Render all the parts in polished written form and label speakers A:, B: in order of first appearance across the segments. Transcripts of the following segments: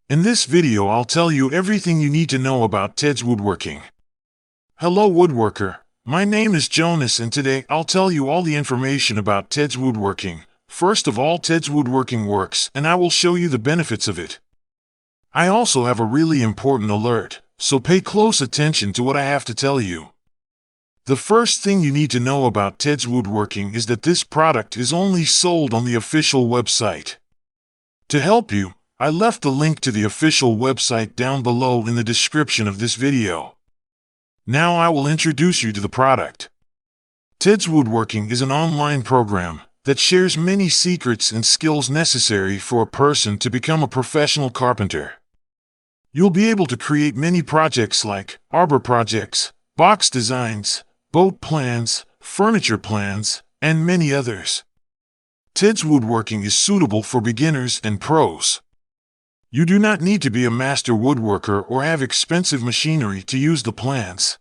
A: In this video I'll tell you everything you need to know about Tedswoodworking. Hello woodworker, my name is Jonas and today I'll tell you all the information about Tedswoodworking. First of all, Tedswoodworking works and I will show you the benefits of it. I also have a really important alert, so pay close attention to what I have to tell you. The first thing you need to know about Tedswoodworking is that this product is only sold on the official website. To help you, I left the link to the official website down below in the description of this video. Now I will introduce you to the product. Tedswoodworking is an online program that shares many secrets and skills necessary for a person to become a professional carpenter. You'll be able to create many projects like arbor projects, box designs, boat plans, furniture plans, and many others. Tedswoodworking is suitable for beginners and pros. You do not need to be a master woodworker or have expensive machinery to use the plans.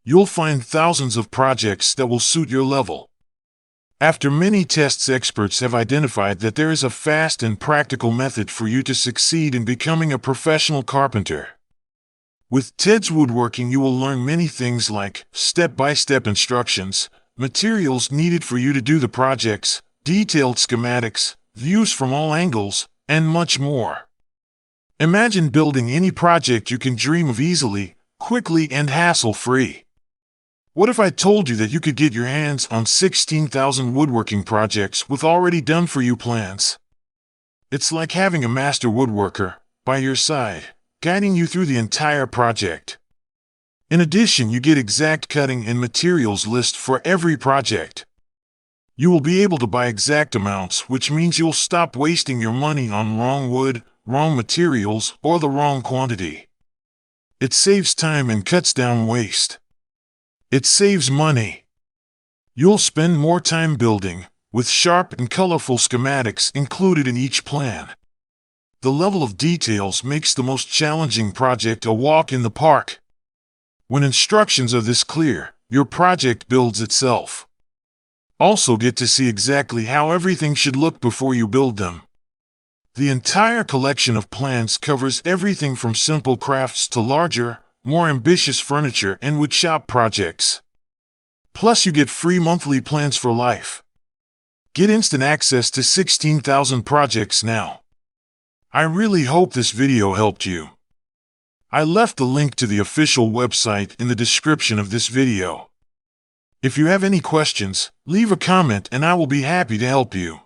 A: You'll find thousands of projects that will suit your level. After many tests, experts have identified that there is a fast and practical method for you to succeed in becoming a professional carpenter. With Tedswoodworking, you will learn many things like step-by-step instructions, materials needed for you to do the projects, detailed schematics, views from all angles, and much more. Imagine building any project you can dream of easily, quickly, and hassle-free. What if I told you that you could get your hands on 16,000 woodworking projects with already done-for-you plans? It's like having a master woodworker by your side, guiding you through the entire project. In addition, you get exact cutting and materials list for every project. You will be able to buy exact amounts, which means you'll stop wasting your money on wrong wood, wrong materials, or the wrong quantity. It saves time and cuts down waste. It saves money. You'll spend more time building, with sharp and colorful schematics included in each plan. The level of details makes the most challenging project a walk in the park. When instructions are this clear, your project builds itself. Also get to see exactly how everything should look before you build them. The entire collection of plans covers everything from simple crafts to larger, more ambitious furniture and wood shop projects. Plus, you get free monthly plans for life. Get instant access to 16,000 projects now. I really hope this video helped you. I left the link to the official website in the description of this video. If you have any questions, leave a comment and I will be happy to help you.